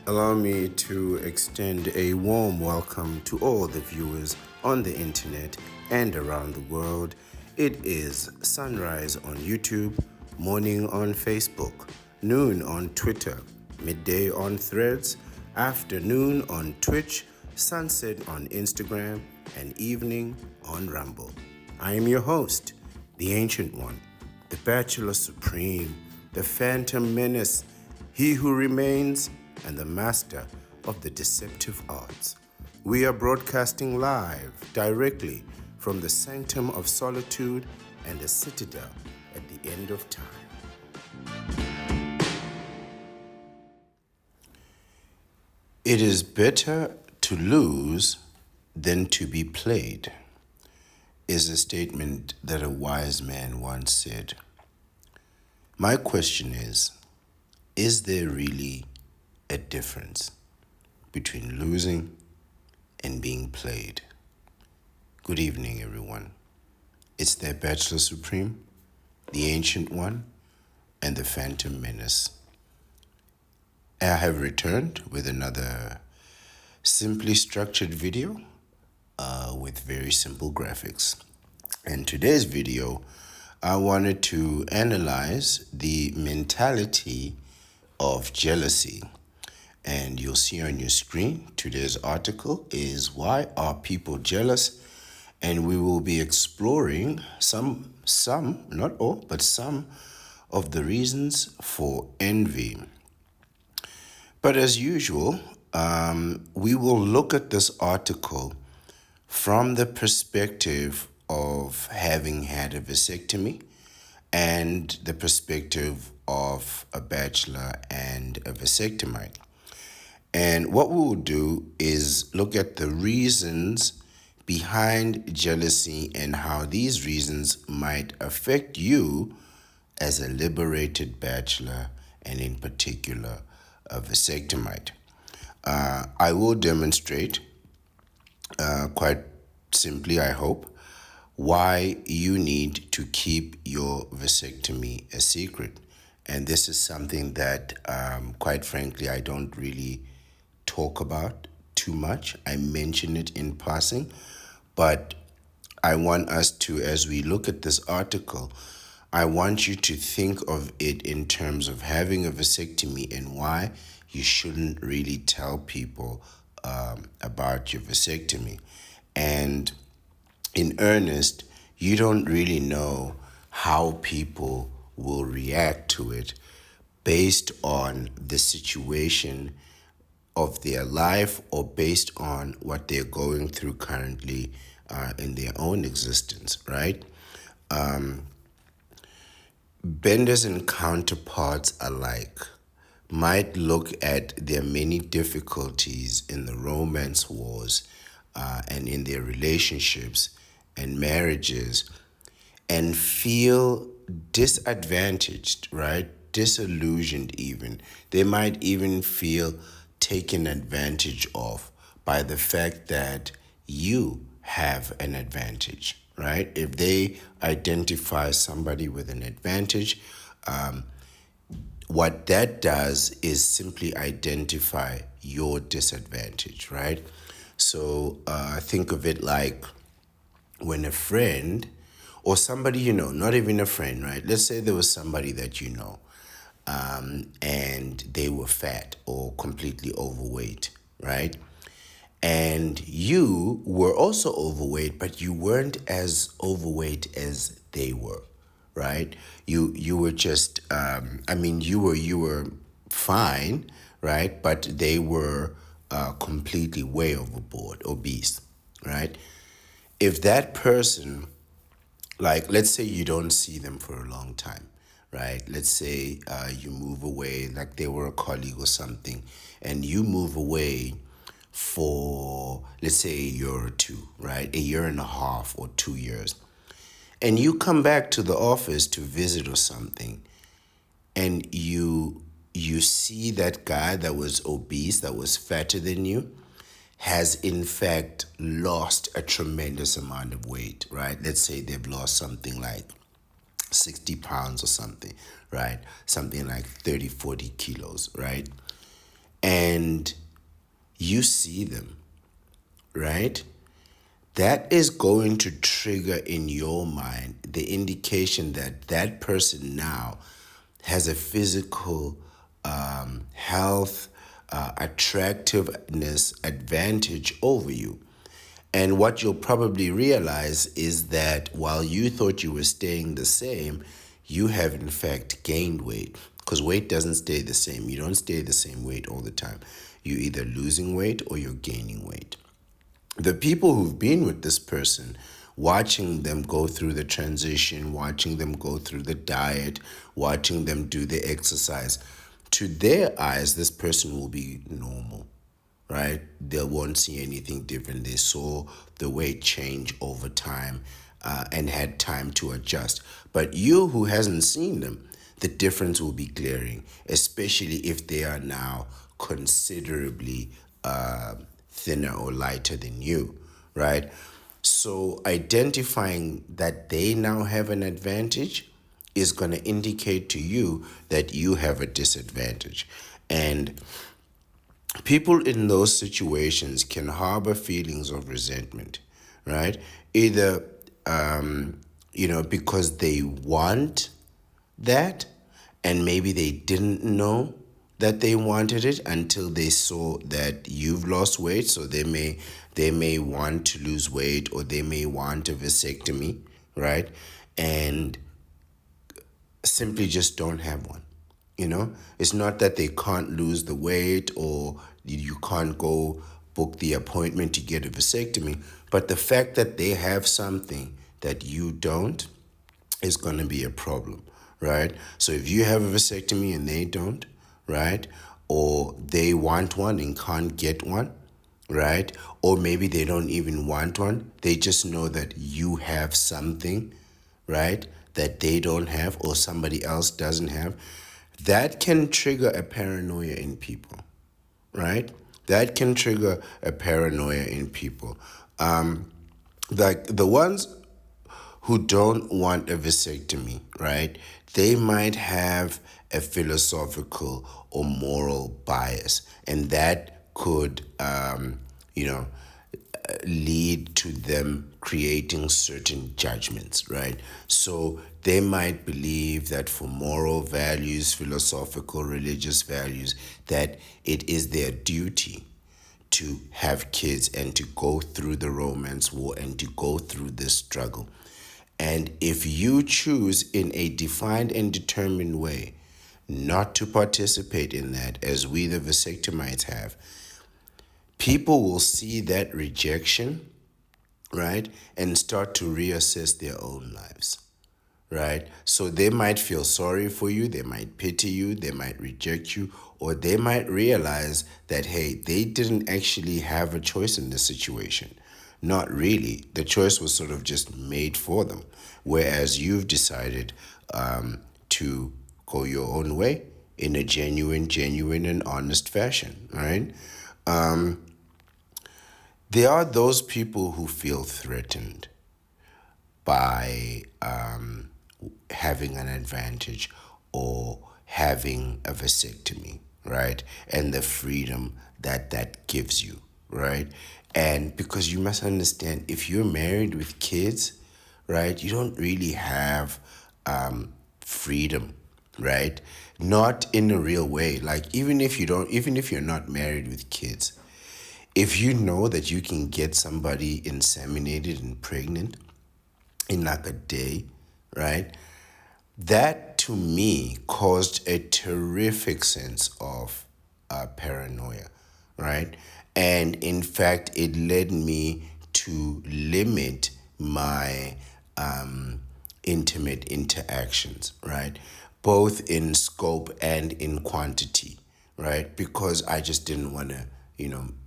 Allow me to extend a warm welcome to all the viewers on the internet and around the world. It is sunrise on YouTube, morning on Facebook, noon on Twitter, midday on Threads, afternoon on Twitch, sunset on Instagram, and evening on Rumble. I am your host, the Ancient One, the Bachelor Supreme, the Phantom Menace, he who remains, and the master of the deceptive arts. We are broadcasting live directly from the sanctum of solitude and the citadel at the end of time. It is better to lose than to be played, is a statement that a wise man once said. My question is there really a difference between losing and being played? Good evening, everyone. It's the Bachelor Supreme, the Ancient One, and the Phantom Menace. I have returned with another simply structured video with very simple graphics. In today's video, I wanted to analyze the mentality of jealousy. And you'll see on your screen, today's article is Why Are People Jealous? And we will be exploring some, not all, but some of the reasons for envy. But as usual, we will look at this article from the perspective of having had a vasectomy and the perspective of a bachelor and a vasectomite. And what we will do is look at the reasons behind jealousy and how these reasons might affect you as a liberated bachelor and in particular a vasectomite. I will demonstrate quite simply, I hope, why you need to keep your vasectomy a secret. And this is something that, quite frankly, I don't really talk about too much. I mention it in passing, but I want us to, as we look at this article, I want you to think of it in terms of having a vasectomy and why you shouldn't really tell people about your vasectomy. And in earnest, you don't really know how people will react to it based on the situation of their life or based on what they're going through currently in their own existence, right? Benders and counterparts alike might look at their many difficulties in the romance wars and in their relationships and marriages and feel disadvantaged, right? Disillusioned even. They might even feel taken advantage of by the fact that you have an advantage, right? If they identify somebody with an advantage, what that does is simply identify your disadvantage, right? So think of it like when a friend or somebody you know, not even a friend, right? Let's say there was somebody that you know, and they were fat or completely overweight, right? And you were also overweight, but you weren't as overweight as they were, right? You were just, you were fine, right? But they were completely way overboard, obese, right? If that person, like, let's say you don't see them for a long time, right? Let's say you move away, like they were a colleague or something, and you move away for, let's say, a year or two, right? A year and a half or 2 years. And you come back to the office to visit or something, and you see that guy that was obese, that was fatter than you, has in fact lost a tremendous amount of weight, right? Let's say they've lost something like 60 pounds or something, right? Something like 30, 40 kilos, right? and you see them, right? That is going to trigger in your mind the indication that that person now has a physical health, attractiveness advantage over you. And what you'll probably realize is that while you thought you were staying the same, you have in fact gained weight. Because weight doesn't stay the same. You don't stay the same weight all the time. You're either losing weight or you're gaining weight. The people who've been with this person, watching them go through the transition, watching them go through the diet, watching them do the exercise, to their eyes, this person will be normal, right? They won't see anything different. They saw the weight change over time and had time to adjust. But you who hasn't seen them, the difference will be glaring, especially if they are now considerably thinner or lighter than you, right? So identifying that they now have an advantage is going to indicate to you that you have a disadvantage. And people in those situations can harbor feelings of resentment, right? Either, because they want that and maybe they didn't know that they wanted it until they saw that you've lost weight, so they may want to lose weight, or they may want a vasectomy, right? And simply just don't have one. It's not that they can't lose the weight or you can't go book the appointment to get a vasectomy, but the fact that they have something that you don't is going to be a problem, right? So if you have a vasectomy and they don't, right, or they want one and can't get one, right, or maybe they don't even want one, they just know that you have something, right, that they don't have or somebody else doesn't have, that can trigger a paranoia in people, right? That can trigger a paranoia in people. Like the ones who don't want a vasectomy, right? They might have a philosophical or moral bias, and that could, lead to them creating certain judgments, right? So they might believe that for moral values, philosophical, religious values, that it is their duty to have kids and to go through the romance war and to go through this struggle. And if you choose in a defined and determined way not to participate in that, as we the vasectomites have, people will see that rejection, right, and start to reassess their own lives, right? So they might feel sorry for you, they might pity you, they might reject you, or they might realize that, hey, they didn't actually have a choice in this situation. Not really. The choice was sort of just made for them, whereas you've decided to go your own way in a genuine, and honest fashion, right? There are those people who feel threatened by having an advantage or having a vasectomy, right? And the freedom that that gives you, right? And because you must understand, if you're married with kids, right, you don't really have freedom, right? Not in a real way. Like even if you're not married with kids, if you know that you can get somebody inseminated and pregnant in like a day, right? That to me caused a terrific sense of paranoia, right? And in fact, it led me to limit my intimate interactions, right? Both in scope and in quantity, right? Because I just didn't want to,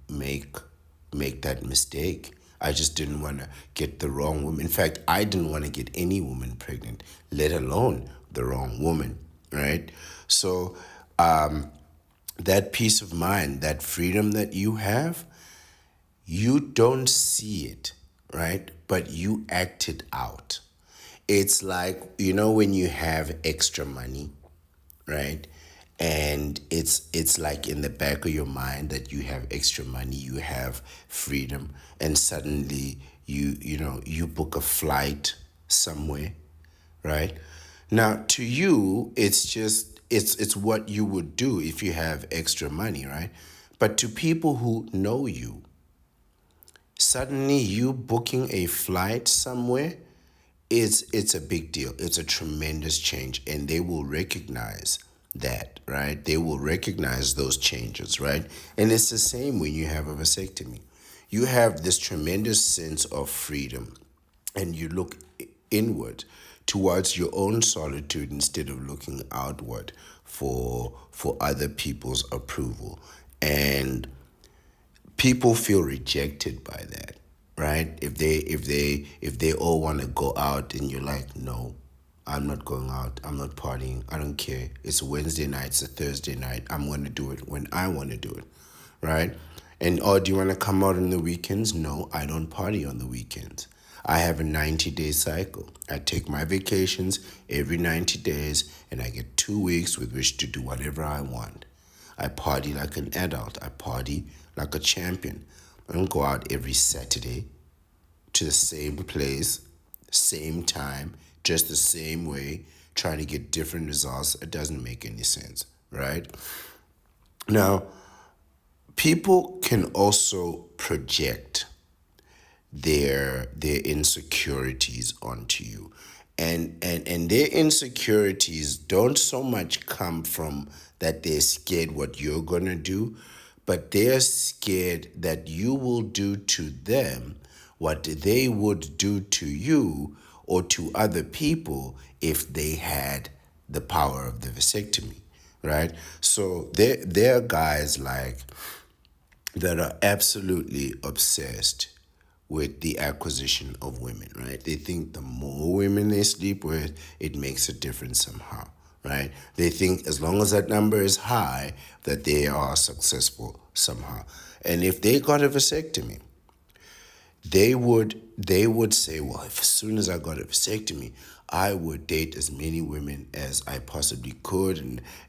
make that mistake. I just didn't want to get the wrong woman. In fact, I didn't want to get any woman pregnant, let alone the wrong woman, right? So that peace of mind, that freedom that you have, you don't see it, right? But you act it out. It's like, when you have extra money, right? and it's like in the back of your mind that you have extra money, you have freedom, and suddenly you book a flight somewhere, right? Now to you it's just it's what you would do if you have extra money, right? But to people who know you, suddenly you booking a flight somewhere, it's a big deal. It's a tremendous change, and they will recognize that, right? They will recognize those changes, right? And it's the same when you have a vasectomy. You have this tremendous sense of freedom, and you look inward towards your own solitude instead of looking outward for other people's approval. And people feel rejected by that, right? If they all want to go out and you're like, no, I'm not going out, I'm not partying, I don't care, it's a Wednesday night, it's a Thursday night, I'm going to do it when I want to do it, right? And oh, do you want to come out on the weekends? No, I don't party on the weekends. I have a 90-day cycle. I take my vacations every 90 days, and I get 2 weeks with which to do whatever I want. I party like an adult. I party like a champion. I don't go out every Saturday to the same place, same time, just the same way, trying to get different results. It doesn't make any sense, right? Now, people can also project their insecurities onto you, and their insecurities don't so much come from that they're scared what you're gonna do, but they're scared that you will do to them what they would do to you or to other people if they had the power of the vasectomy, right? So there are guys like that are absolutely obsessed with the acquisition of women, right? They think the more women they sleep with, it makes a difference somehow, right? They think as long as that number is high, that they are successful somehow. And if they got a vasectomy, they would say, well, if as soon as I got a vasectomy, I would date as many women as I possibly could,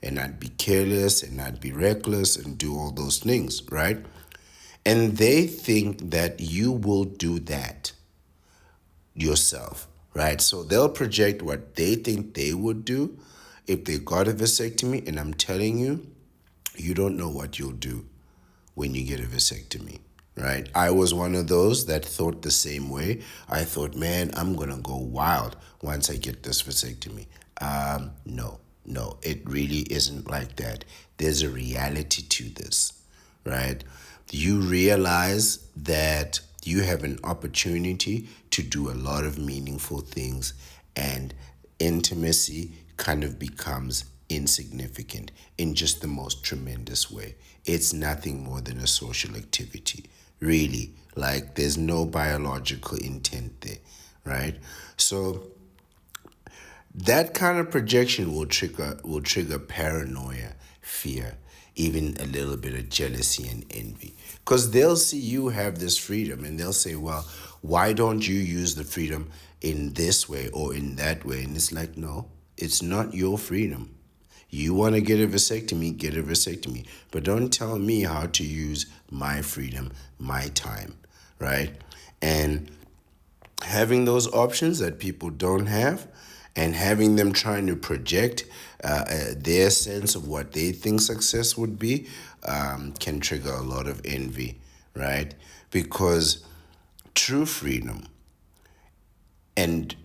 and I'd be careless and I'd be reckless and do all those things, right? And they think that you will do that yourself, right? So they'll project what they think they would do if they got a vasectomy, and I'm telling you, you don't know what you'll do when you get a vasectomy, right? I was one of those that thought the same way. I thought, man, I'm gonna go wild once I get this vasectomy. No, no, it really isn't like that. There's a reality to this, right? You realize that you have an opportunity to do a lot of meaningful things, and intimacy kind of becomes insignificant in just the most tremendous way. It's nothing more than a social activity, really. Like, there's no biological intent there, right? So that kind of projection will trigger paranoia, fear, even a little bit of jealousy and envy. Because they'll see you have this freedom and they'll say, well, why don't you use the freedom in this way or in that way? And it's like, no, it's not your freedom. You want to get a vasectomy, get a vasectomy. But don't tell me how to use my freedom, my time, right? And having those options that people don't have, and having them trying to project their sense of what they think success would be, can trigger a lot of envy, right? Because true freedom and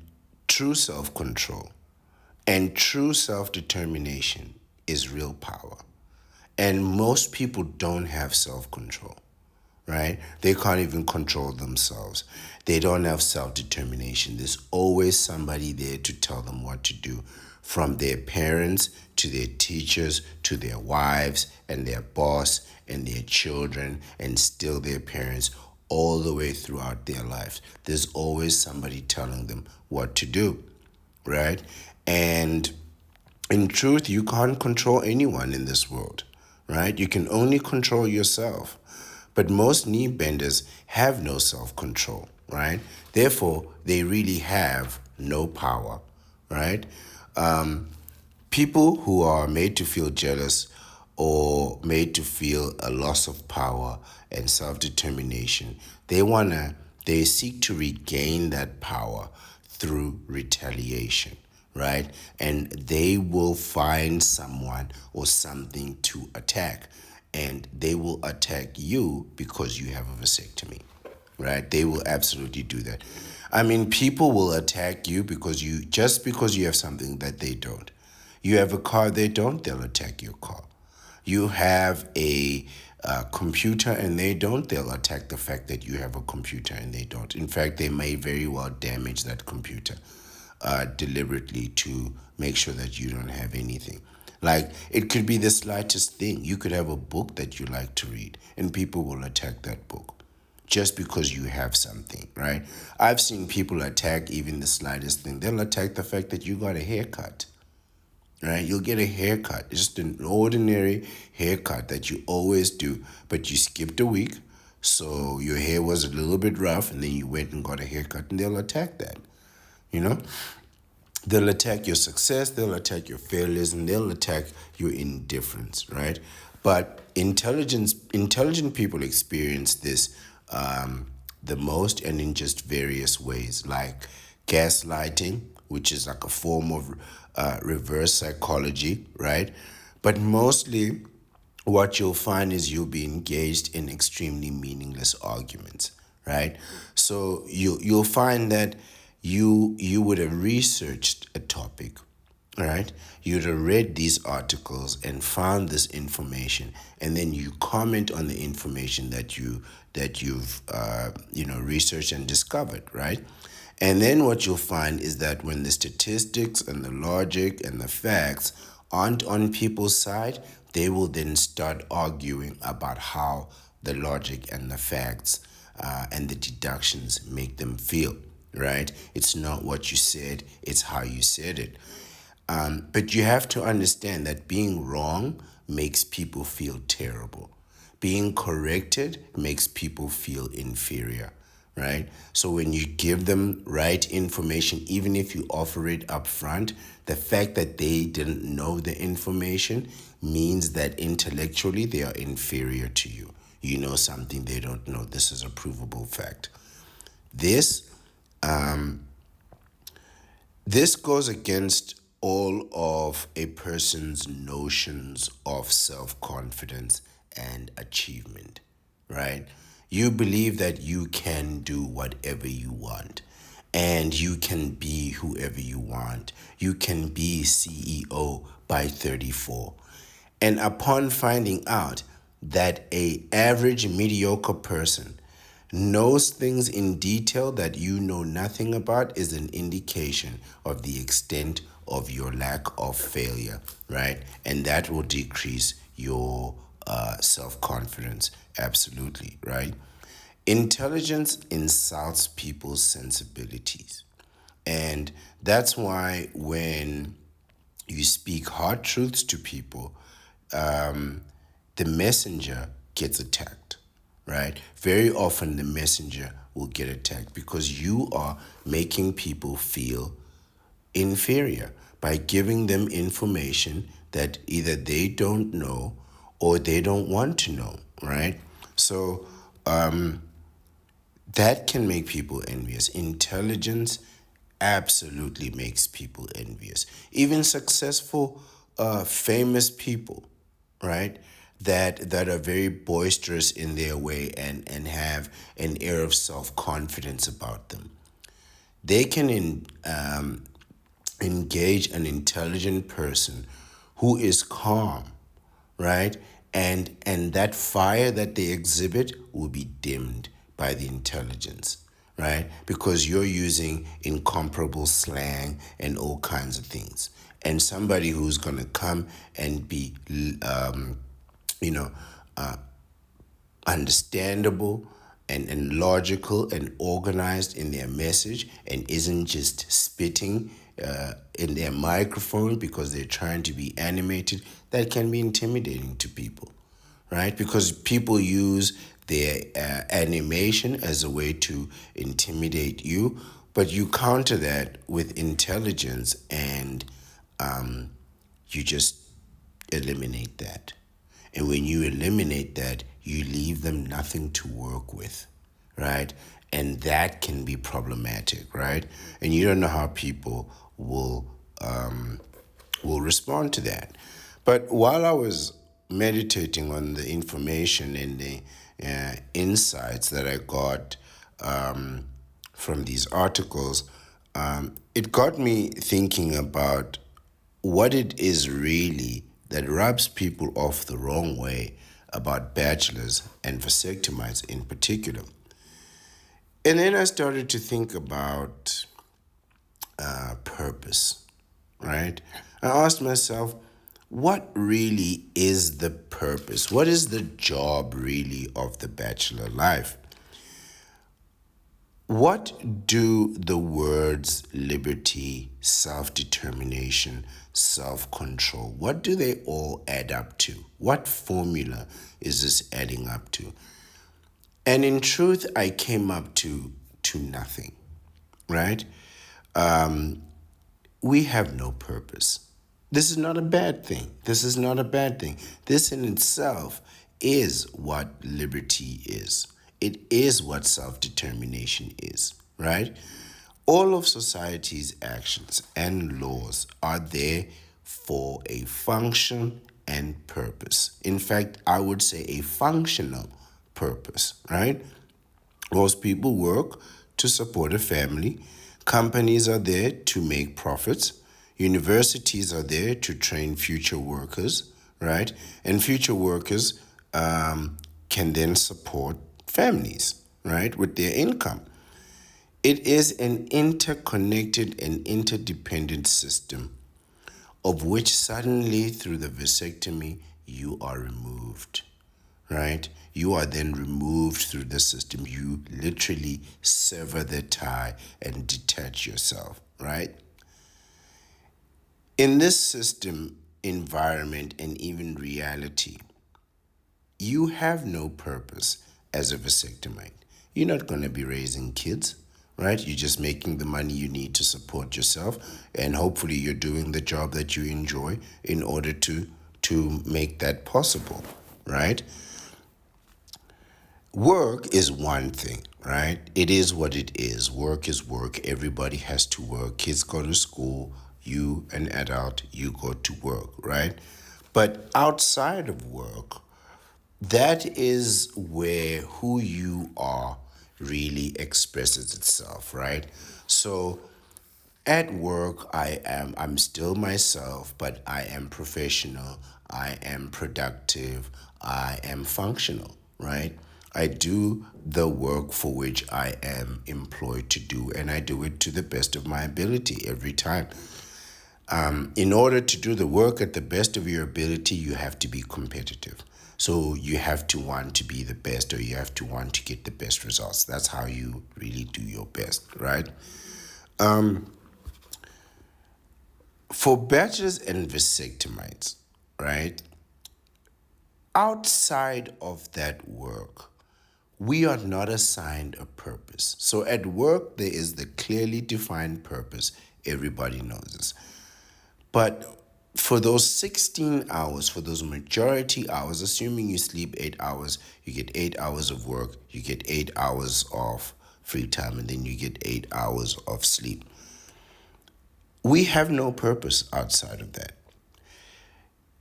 true self-control and true self-determination is real power. And most people don't have self-control, right? They can't even control themselves. They don't have self-determination. There's always somebody there to tell them what to do, from their parents to their teachers to their wives and their boss and their children and still their parents, all the way throughout their lives. There's always somebody telling them what to do, right? And in truth, you can't control anyone in this world, right? You can only control yourself. But most knee benders have no self-control, right? Therefore, they really have no power, right? People who are made to feel jealous or made to feel a loss of power and self-determination, they seek to regain that power through retaliation, right? And they will find someone or something to attack, and they will attack you because you have a vasectomy, right? They will absolutely do that. I mean, people will attack you because you have something that they don't. You have a car they don't, they'll attack your car. You have a computer and they don't, they'll attack the fact that you have a computer and they don't. In fact, they may very well damage that computer deliberately to make sure that you don't have anything. Like, it could be the slightest thing. You could have a book that you like to read, and people will attack that book just because you have something, right? I've seen people attack even the slightest thing. They'll attack the fact that you got a haircut, right? You'll get a haircut, just an ordinary haircut that you always do, but you skipped a week, so your hair was a little bit rough, and then you went and got a haircut, and they'll attack that, you know? They'll attack your success, they'll attack your failures, and they'll attack your indifference, right? But intelligent people experience this the most, and in just various ways, like gaslighting, which is like a form of reverse psychology, right? But mostly, what you'll find is you'll be engaged in extremely meaningless arguments, right? So you'll find that you would have researched a topic, right? You'd have read these articles and found this information, and then you comment on the information that you've researched and discovered, right? And then what you'll find is that when the statistics and the logic and the facts aren't on people's side, they will then start arguing about how the logic and the facts and the deductions make them feel, right? It's not what you said, it's how you said it. But you have to understand that being wrong makes people feel terrible. Being corrected makes people feel inferior, right? So when you give them right information, even if you offer it up front, the fact that they didn't know the information means that intellectually they are inferior to you. You know something they don't know. This is a provable fact. This this goes against all of a person's notions of self-confidence and achievement, right? You believe that you can do whatever you want, and you can be whoever you want. You can be CEO by 34. And upon finding out that a average mediocre person knows things in detail that you know nothing about, is an indication of the extent of your lack of failure, right? And that will decrease your self-confidence, absolutely, right? Intelligence insults people's sensibilities. And that's why when you speak hard truths to people, the messenger gets attacked, right? Very often the messenger will get attacked because you are making people feel inferior by giving them information that either they don't know or they don't want to know, right? So that can make people envious. Intelligence absolutely makes people envious. Even successful, famous people, right? That are very boisterous in their way and have an air of self-confidence about them. They can engage an intelligent person who is calm, right? And that fire that they exhibit will be dimmed by the intelligence, right? Because you're using incomparable slang and all kinds of things. And somebody who's gonna come and be, you know, understandable and logical and organized in their message and isn't just spitting in their microphone because they're trying to be animated, that can be intimidating to people, right? Because people use their animation as a way to intimidate you, but you counter that with intelligence and You just eliminate that. And when you eliminate that, you leave them nothing to work with, right? And that can be problematic, right? And you don't know how people will respond to that. But while I was meditating on the information and the insights that I got from these articles, it got me thinking about what it is really that rubs people off the wrong way about bachelors and vasectomites in particular. And then I started to think about purpose, right? I asked myself, what really is the purpose? What is the job really of the bachelor life? What do the words liberty, self determination, self control, what do they all add up to? What formula is this adding up to? And in truth, I came up to nothing, right? We have no purpose. This is not a bad thing. This is not a bad thing. This in itself is what liberty is. It is what self determination is, right? All of society's actions and laws are there for a function and purpose. In fact, I would say a functional purpose, right? Most people work to support a family. Companies are there to make profits. Universities are there to train future workers, right? And future workers can then support families, right, with their income. It is an interconnected and interdependent system of which suddenly through the vasectomy you are removed, right? You are then removed through the system. You literally sever the tie and detach yourself, right? In this system, environment, and even reality, you have no purpose as a vasectomite. You're not going to be raising kids, right? You're just making the money you need to support yourself, and hopefully you're doing the job that you enjoy in order to make that possible, right? Work is one thing, right? It is what it is. Work is work. Everybody has to work. Kids go to school. You, an adult, you go to work, right? But outside of work, that is where who you are really expresses itself, right? So at work, I'm still myself, but I am professional, I am productive, I am functional, right? I do the work for which I am employed to do, and I do it to the best of my ability every time. In order to do the work at the best of your ability, you have to be competitive. So you have to want to be the best, or you have to want to get the best results. That's how you really do your best, right? For bachelors and vasectomites, right? Outside of that work, we are not assigned a purpose. So at work, there is the clearly defined purpose. Everybody knows this. But for those 16 hours, for those majority hours, assuming you sleep 8 hours, you get 8 hours of work, you get 8 hours of free time, and then you get 8 hours of sleep. We have no purpose outside of that.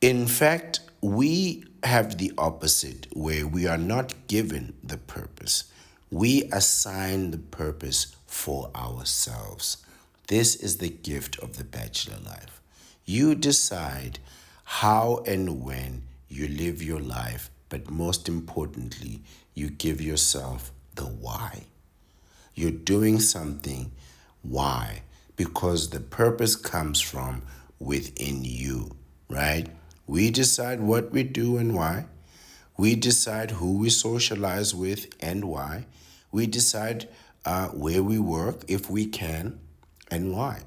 In fact, we have the opposite, where we are not given the purpose. We assign the purpose for ourselves. This is the gift of the bachelor life. You decide how and when you live your life, but most importantly, you give yourself the why. You're doing something. Why? Because the purpose comes from within you, right? We decide what we do and why. We decide who we socialize with and why. We decide where we work if we can and why,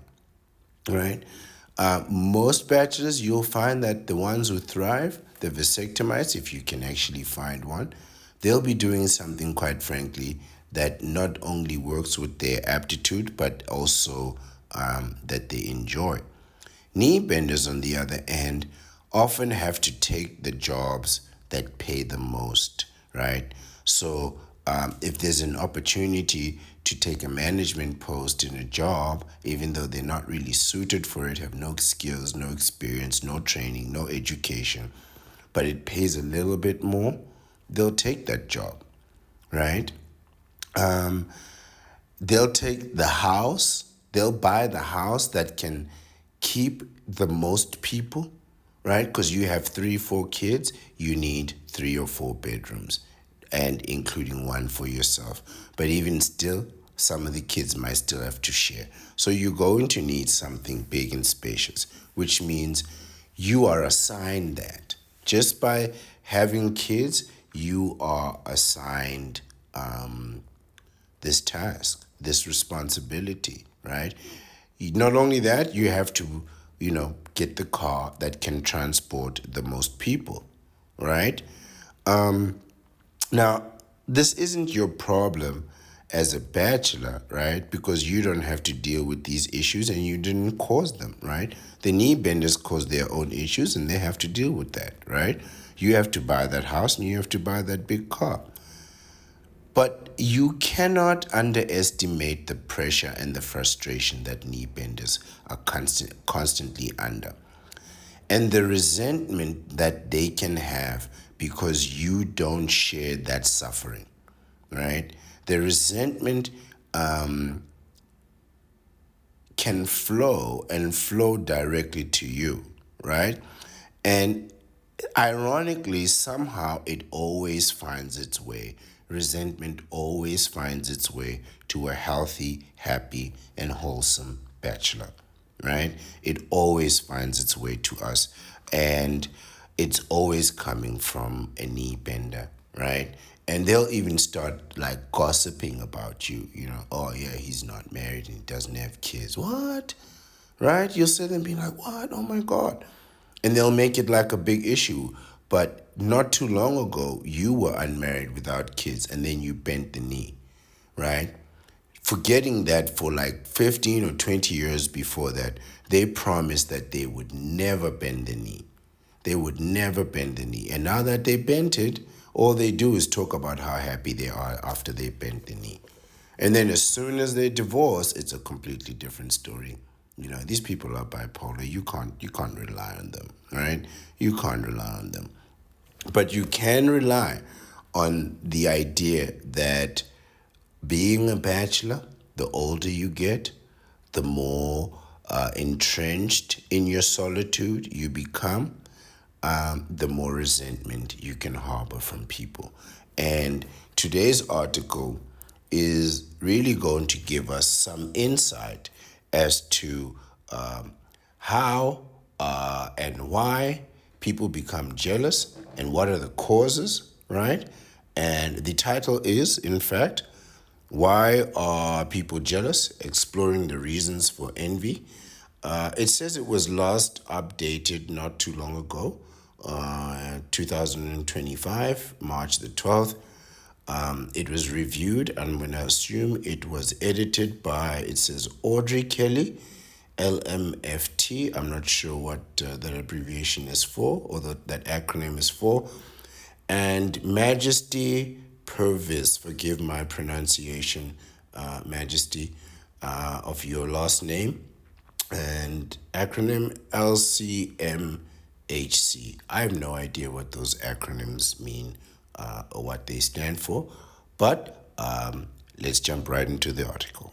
right? Most bachelors, you'll find that the ones who thrive, the vasectomites, if you can actually find one, they'll be doing something, quite frankly, that not only works with their aptitude, but also that they enjoy. Knee benders, on the other hand, often have to take the jobs that pay the most, right? So if there's an opportunity to take a management post in a job, even though they're not really suited for it, have no skills, no experience, no training, no education, but it pays a little bit more, they'll take that job, right? They'll take the house, they'll buy the house that can keep the most people, right? Because you have 3, 4 kids, you need 3 or 4 bedrooms, and including one for yourself. But even still, some of the kids might still have to share. So you're going to need something big and spacious, which means you are assigned that. Just by having kids, you are assigned this task, this responsibility, right? Not only that, you have to, get the car that can transport the most people, right? Now, this isn't your problem as a bachelor, right? Because you don't have to deal with these issues and you didn't cause them, right? The knee benders cause their own issues and they have to deal with that, right? You have to buy that house and you have to buy that big car. But you cannot underestimate the pressure and the frustration that knee benders are constantly under. And the resentment that they can have because you don't share that suffering, right? The resentment can flow and flow directly to you, right? And ironically, somehow it always finds its way. Resentment always finds its way to a healthy, happy, and wholesome bachelor, right? It always finds its way to us. And it's always coming from a knee bender, right? And they'll even start like gossiping about you, oh yeah, he's not married and he doesn't have kids. What? Right? You'll sit there and be like, what? Oh my God. And they'll make it like a big issue. But not too long ago, you were unmarried without kids and then you bent the knee, right? Forgetting that for like 15 or 20 years before that, they promised that they would never bend the knee. They would never bend the knee. And now that they bent it, all they do is talk about how happy they are after they bent the knee. And then as soon as they divorce, it's a completely different story. These people are bipolar. You can't rely on them, right? You can't rely on them. But you can rely on the idea that being a bachelor, the older you get, the more entrenched in your solitude you become, the more resentment you can harbor from people. And today's article is really going to give us some insight as to how and why people become jealous and what are the causes, right? And the title is, in fact, Why Are People Jealous? Exploring the Reasons for Envy. It says it was last updated not too long ago, 2025, March the 12th. It was reviewed, and I'm going to assume it was edited by, it says Audrey Kelly, LMFT. I'm not sure what that abbreviation is for or that acronym is for. And Majesty Purvis, forgive my pronunciation, Majesty, of your last name. And acronym LCMHC. I have no idea what those acronyms mean or what they stand for, but let's jump right into the article.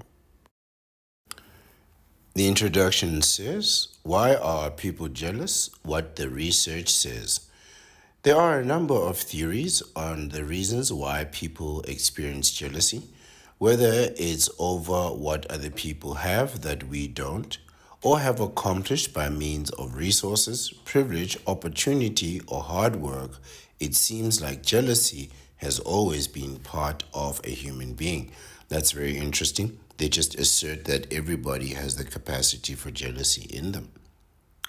The introduction says, Why are people jealous? What the research says. There are a number of theories on the reasons why people experience jealousy, whether it's over what other people have that we don't, or have accomplished by means of resources, privilege, opportunity, or hard work. It seems like jealousy has always been part of a human being. That's very interesting. They just assert that everybody has the capacity for jealousy in them.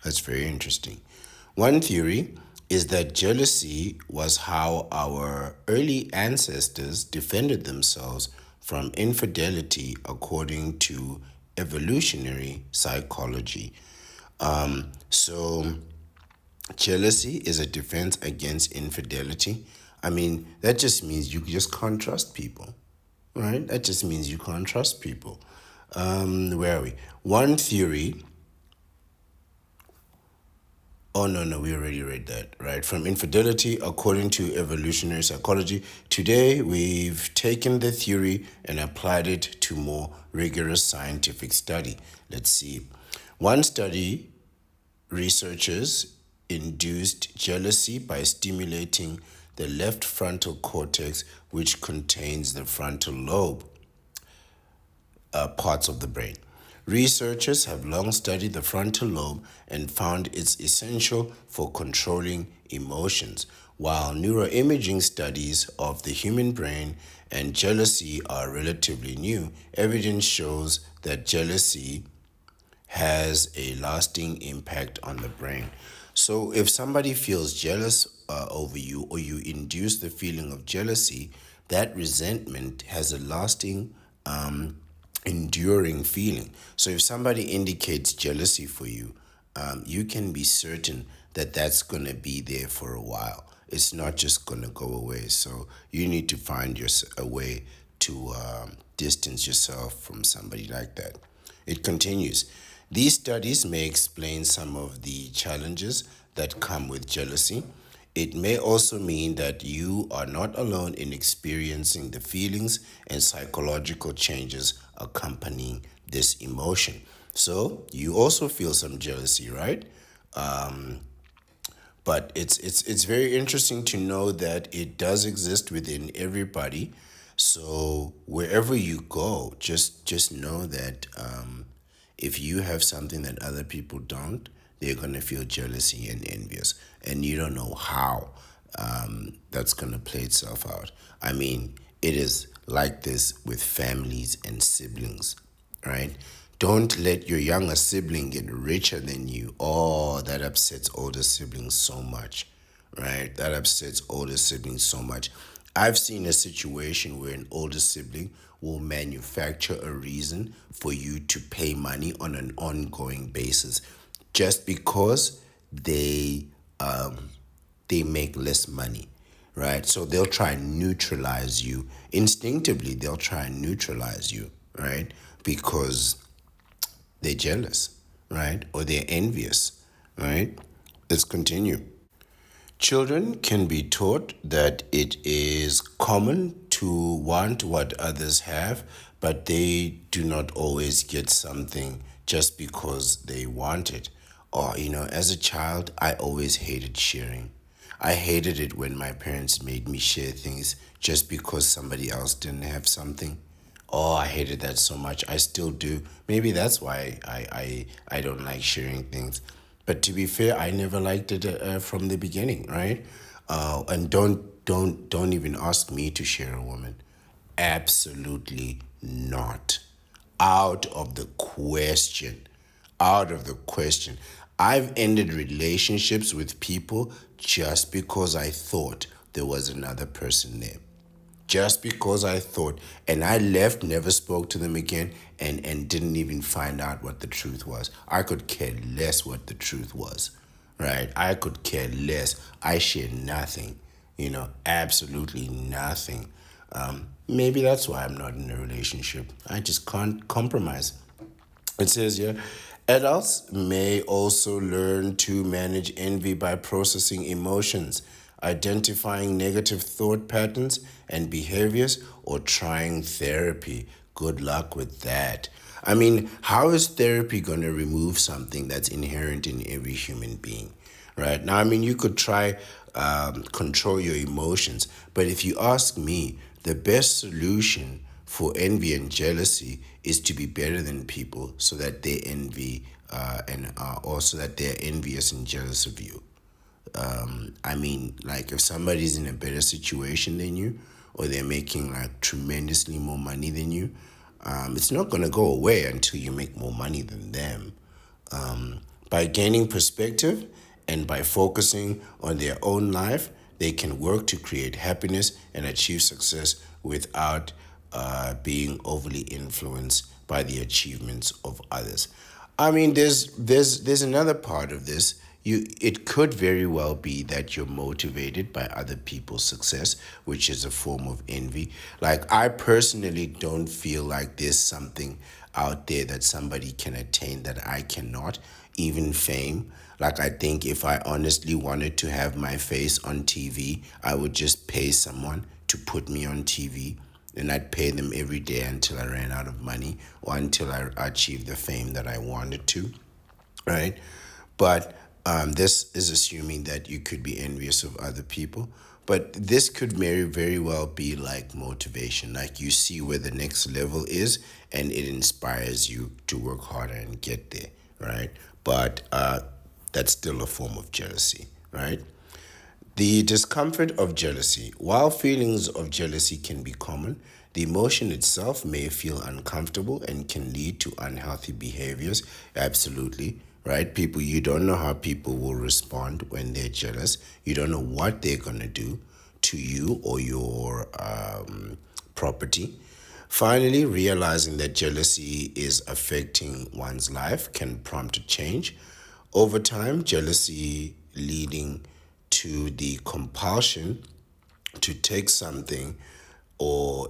That's very interesting. One theory is that jealousy was how our early ancestors defended themselves from infidelity according to evolutionary psychology. So jealousy is a defense against infidelity. I mean, that just means you just can't trust people, right? That just means you can't trust people. Where are we? One theory. Oh, no, no, we already read that, right? From infidelity, according to evolutionary psychology. Today, we've taken the theory and applied it to more rigorous scientific study. Let's see. One study, researchers induced jealousy by stimulating the left frontal cortex, which contains the frontal lobe parts of the brain. Researchers have long studied the frontal lobe and found it's essential for controlling emotions. While neuroimaging studies of the human brain and jealousy are relatively new, evidence shows that jealousy has a lasting impact on the brain. So if somebody feels jealous over you, or you induce the feeling of jealousy, that resentment has a lasting, enduring feeling. So if somebody indicates jealousy for you, you can be certain that that's going to be there for a while. It's not just going to go away. So you need to find a way to distance yourself from somebody like that. It continues. These studies may explain some of the challenges that come with jealousy. It may also mean that you are not alone in experiencing the feelings and psychological changes accompanying this emotion. So, you also feel some jealousy, right? But it's very interesting to know that it does exist within everybody. So wherever you go, just know that if you have something that other people don't, they're gonna feel jealousy and envious, and you don't know how that's gonna play itself out. I mean, it is like this with families and siblings, right? Don't let your younger sibling get richer than you. Oh, that upsets older siblings so much, right? That upsets older siblings so much. I've seen a situation where an older sibling will manufacture a reason for you to pay money on an ongoing basis just because they make less money, right? So they'll try and neutralize you. Instinctively, they'll try and neutralize you, right? Because they're jealous, right? Or they're envious, right? Let's continue. Children can be taught that it is common to want what others have, but they do not always get something just because they want it. Or, as a child, I always hated sharing. I hated it when my parents made me share things just because somebody else didn't have something. Oh, I hated that so much. I still do. Maybe that's why I don't like sharing things. But to be fair, I never liked it from the beginning, right? And don't even ask me to share a woman. Absolutely not. Out of the question. Out of the question. I've ended relationships with people just because I thought there was another person there, just because I thought, and I left, never spoke to them again, and didn't even find out what the truth was. I could care less what the truth was, right? I could care less. I shared nothing, absolutely nothing. Maybe that's why I'm not in a relationship. I just can't compromise. It says here, adults may also learn to manage envy by processing emotions, identifying negative thought patterns and behaviors, or trying therapy. Good luck with that. I mean, how is therapy going to remove something that's inherent in every human being? Right now, I mean, you could try control your emotions, but if you ask me, the best solution for envy and jealousy is to be better than people, so that they envy and also that they're envious and jealous of you. I mean, like if somebody's in a better situation than you, or they're making like tremendously more money than you, it's not going to go away until you make more money than them. By gaining perspective and by focusing on their own life, they can work to create happiness and achieve success without being overly influenced by the achievements of others. I mean, there's another part of this. It could very well be that you're motivated by other people's success, which is a form of envy. Like I personally don't feel like there's something out there that somebody can attain that I cannot, even fame. Like I think if I honestly wanted to have my face on TV, I would just pay someone to put me on TV, and I'd pay them every day until I ran out of money or until I achieved the fame that I wanted to, right? But this is assuming that you could be envious of other people. But this could very well be like motivation. Like you see where the next level is and it inspires you to work harder and get there, right? But that's still a form of jealousy, right? The discomfort of jealousy. While feelings of jealousy can be common, the emotion itself may feel uncomfortable and can lead to unhealthy behaviors. Absolutely, right? People, you don't know how people will respond when they're jealous. You don't know what they're going to do to you or your property. Finally, realizing that jealousy is affecting one's life can prompt a change. Over time, jealousy leading to the compulsion to take something or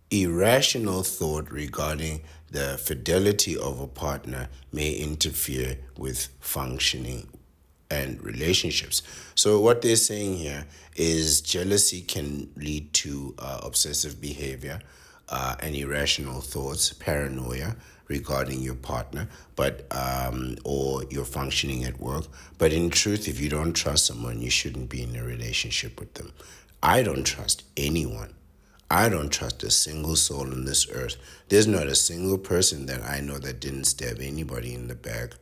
irrational thought regarding the fidelity of a partner may interfere with functioning and relationships. So, what they're saying here is jealousy can lead to obsessive behavior and irrational thoughts, paranoia regarding your partner, but or your functioning at work. But in truth, if you don't trust someone, you shouldn't be in a relationship with them. I don't trust anyone. I don't trust a single soul on this earth. There's not a single person that I know that didn't stab anybody in the back,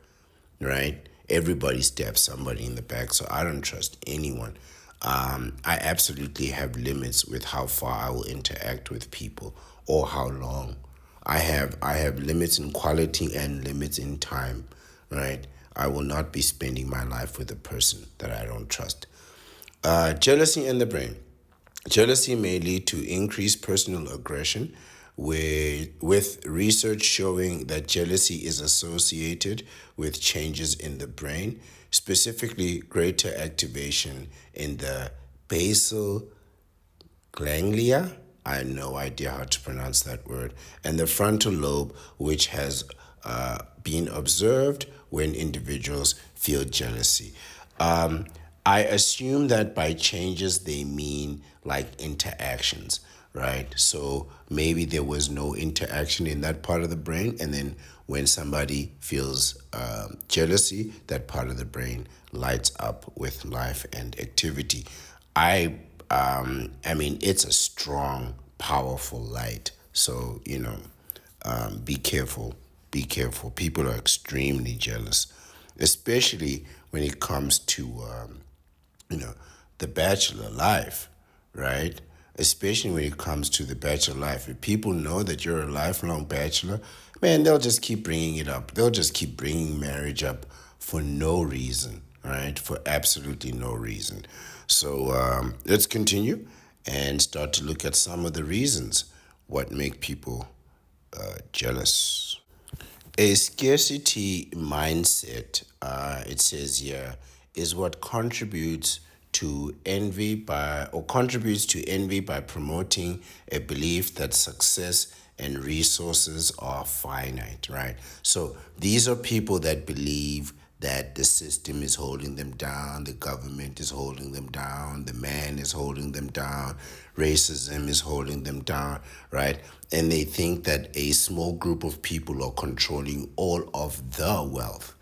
right? Everybody stabs somebody in the back, so I don't trust anyone. I absolutely have limits with how far I will interact with people or how long. I have limits in quality and limits in time, right? I will not be spending my life with a person that I don't trust. Jealousy in the brain. Jealousy may lead to increased personal aggression, with research showing that jealousy is associated with changes in the brain, specifically greater activation in the basal ganglia. I have no idea how to pronounce that word, and the frontal lobe, which has been observed when individuals feel jealousy. I assume that by changes they mean like interactions, right? So maybe there was no interaction in that part of the brain, and then when somebody feels jealousy, that part of the brain lights up with life and activity. I mean, it's a strong, powerful light. So be careful. Be careful. People are extremely jealous, especially when it comes to you know, the bachelor life, right? Especially when it comes to the bachelor life. If people know that you're a lifelong bachelor, man, they'll just keep bringing it up. They'll just keep bringing marriage up for no reason, right? For absolutely no reason. So let's continue and start to look at some of the reasons what make people jealous. A scarcity mindset, it says here, is what contributes to envy by promoting a belief that success and resources are finite, right? So these are people that believe that the system is holding them down, the government is holding them down, the man is holding them down, racism is holding them down, right? And they think that a small group of people are controlling all of the wealth.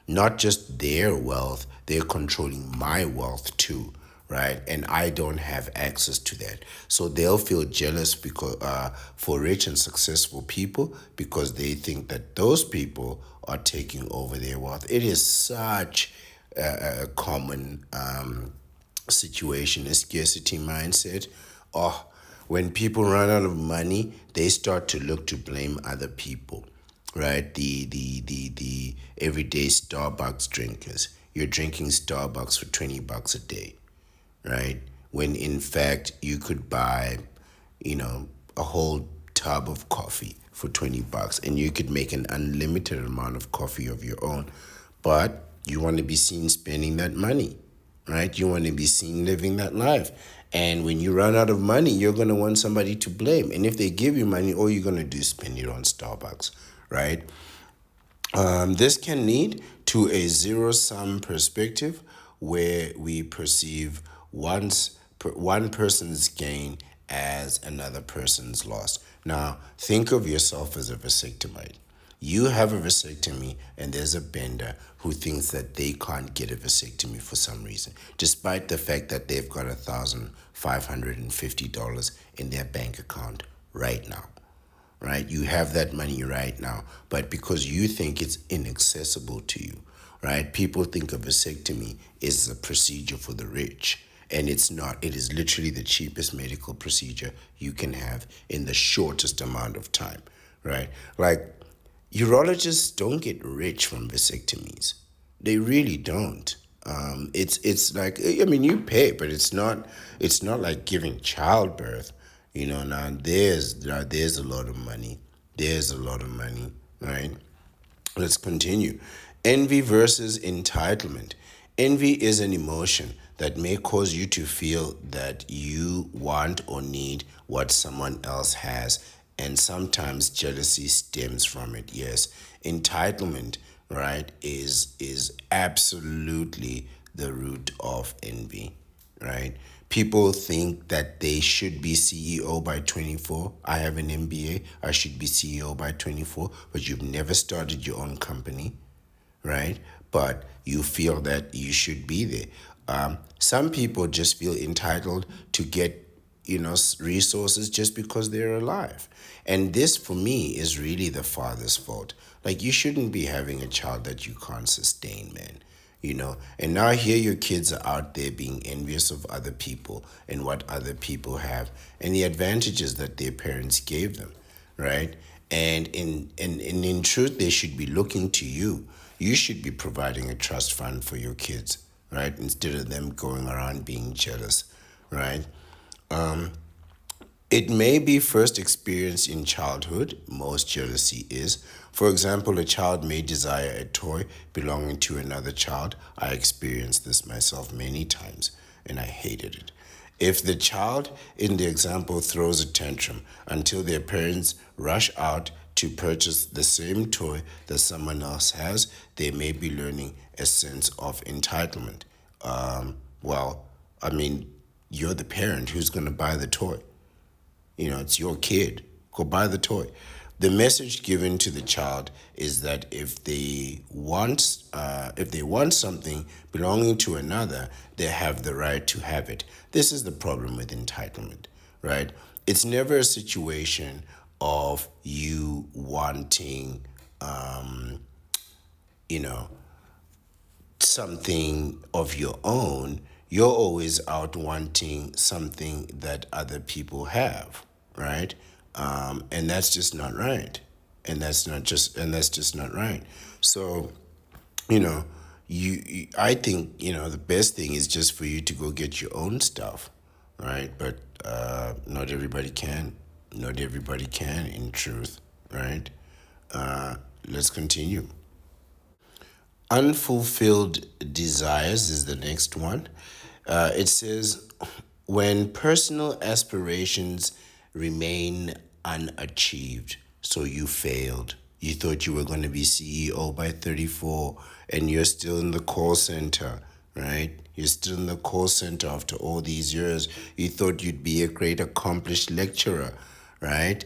Not just their wealth, they're controlling my wealth too, right? And I don't have access to that. So they'll feel jealous because for rich and successful people because they think that those people are taking over their wealth. It is such a common situation, a scarcity mindset. Oh, when people run out of money, they start to look to blame other people, right? The everyday Starbucks drinkers. You're drinking Starbucks for $20 a day, right? When in fact you could buy, a whole tub of coffee for $20 and you could make an unlimited amount of coffee of your own, but you want to be seen spending that money, right? You want to be seen living that life. And when you run out of money, you're going to want somebody to blame. And if they give you money, all you're going to do is spend it on Starbucks, right? This can lead to a zero-sum perspective where we perceive one person's gain as another person's loss. Now, think of yourself as a vasectomite. You have a vasectomy, and there's a bender who thinks that they can't get a vasectomy for some reason, despite the fact that they've got $1,550 in their bank account right now, right? You have that money right now, but because you think it's inaccessible to you, right? People think a vasectomy is a procedure for the rich, and it's not. It is literally the cheapest medical procedure you can have in the shortest amount of time, right? Like, urologists don't get rich from vasectomies. They really don't. It's like, I mean, you pay, but it's not like giving childbirth. Now there's a lot of money. There's a lot of money, right? Let's continue. Envy versus entitlement. Envy is an emotion that may cause you to feel that you want or need what someone else has, and sometimes jealousy stems from it. Yes, entitlement, right, is absolutely the root of envy, right? People think that they should be CEO by 24. I have an MBA. I should be CEO by 24, but you've never started your own company, right? But you feel that you should be there. Some people just feel entitled to get, resources just because they're alive. And this, for me, is really the father's fault. Like, you shouldn't be having a child that you can't sustain, man. And now here your kids are out there being envious of other people and what other people have and the advantages that their parents gave them, right? And in truth, they should be looking to you. You should be providing a trust fund for your kids, right? Instead of them going around being jealous, right? It may be first experienced in childhood. Most jealousy is. For example, a child may desire a toy belonging to another child. I experienced this myself many times, and I hated it. If the child in the example throws a tantrum until their parents rush out to purchase the same toy that someone else has, they may be learning a sense of entitlement. Well, I mean, you're the parent who's going to buy the toy. It's your kid. Go buy the toy. The message given to the child is that if they want something belonging to another, they have the right to have it. This is the problem with entitlement, right? It's never a situation of you wanting, you know, something of your own. You're always out wanting something that other people have, right? And that's just not right. And that's just not right. So, you know, I think, the best thing is just for you to go get your own stuff, right? But not everybody can. Not everybody can, in truth, right? Let's continue. Unfulfilled desires is the next one. It says, when personal aspirations remain unachieved, so you failed. You thought you were going to be CEO by 34, and you're still in the call center, right? You're still in the call center after all these years. You thought you'd be a great accomplished lecturer, right?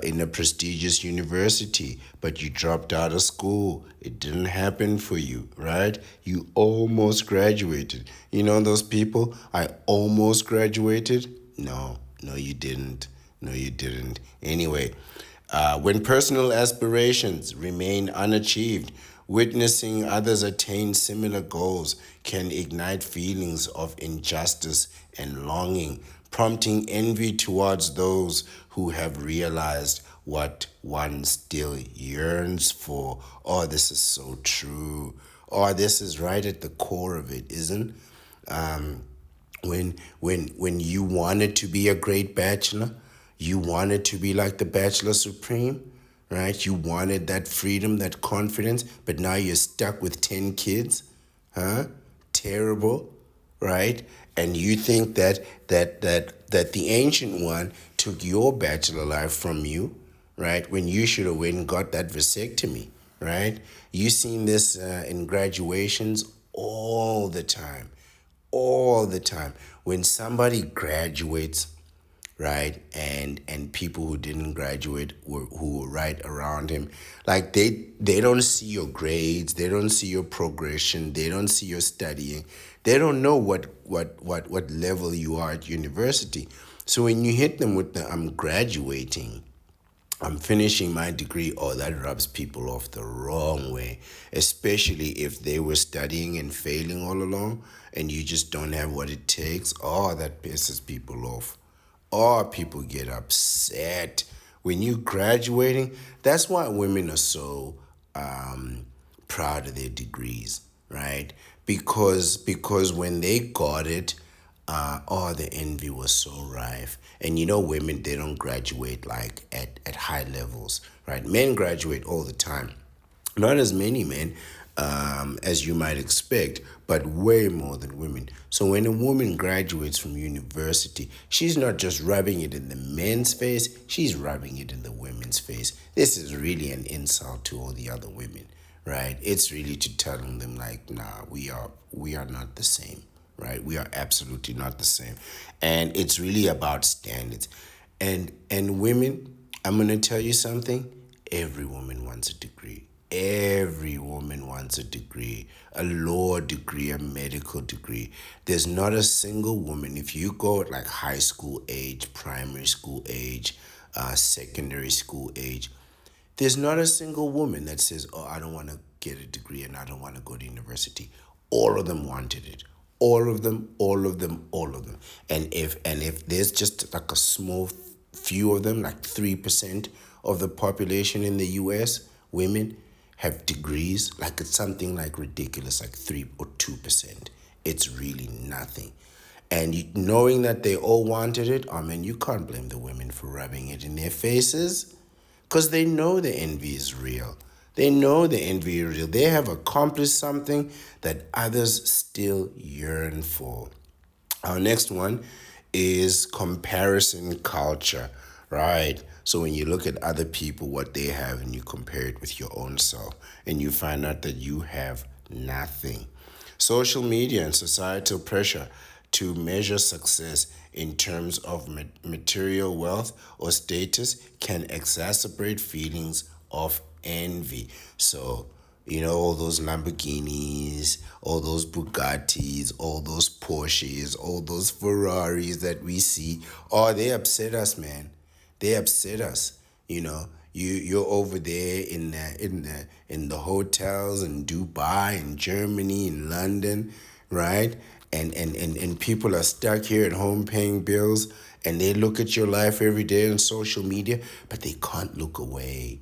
In a prestigious university, but you dropped out of school. It didn't happen for you, right? You almost graduated. You know those people? I almost graduated. No, you didn't. No, you didn't. Anyway, when personal aspirations remain unachieved, witnessing others attain similar goals can ignite feelings of injustice and longing, prompting envy towards those who have realized what one still yearns for. Oh, this is so true. Oh, this is right at the core of it, isn't? When you wanted to be a great bachelor, You wanted to be like the Bachelor Supreme, right? You wanted that freedom, that confidence, but now you're stuck with 10 kids, huh? Terrible, right? And you think that the ancient one took your bachelor life from you, right? When you should have went and got that vasectomy, right? You seen this in graduations all the time. When somebody graduates, right, and people who didn't graduate who were right around him, like they don't see your grades, they don't see your progression, they don't see your studying, they don't know what level you are at university. So when you hit them with the I'm graduating, I'm finishing my degree, oh, that rubs people off the wrong way, especially if they were studying and failing all along and you just don't have what it takes. Oh, that pisses people off. Oh, people get upset. When you graduating, that's why women are so proud of their degrees, right? Because when they got it, oh, the envy was so rife. And you know, women, they don't graduate like at high levels, right? Men graduate all the time. Not as many men as you might expect, but way more than women. So when a woman graduates from university, she's not just rubbing it in the men's face, she's rubbing it in the women's face. This is really an insult to all the other women, right? It's really to telling them like, nah, we are not the same, right? We are absolutely not the same. And it's really about standards. And women, I'm gonna tell you something. Every woman wants a degree. Every woman wants a degree, a law degree, a medical degree. There's not a single woman, if you go at like high school age, primary school age, secondary school age, there's not a single woman that says, oh, I don't want to get a degree and I don't want to go to university. All of them wanted it. All of them, all of them, all of them. And if there's just like a small few of them, like 3% of the population in the US, women have degrees, like it's something like ridiculous, like 3 or 2%. It's really nothing. And knowing that they all wanted it, I mean, you can't blame the women for rubbing it in their faces because they know the envy is real. They know the envy is real. They have accomplished something that others still yearn for. Our next one is comparison culture, right? So when you look at other people, what they have, and you compare it with your own self, and you find out that you have nothing. Social media and societal pressure to measure success in terms of material wealth or status can exacerbate feelings of envy. So, you know, all those Lamborghinis, all those Bugattis, all those Porsches, all those Ferraris that we see, oh, they upset us, man. They upset us. You know, you're over there in the hotels in Dubai, in Germany, in London, right? And people are stuck here at home paying bills, and they look at your life every day on social media, but they can't look away.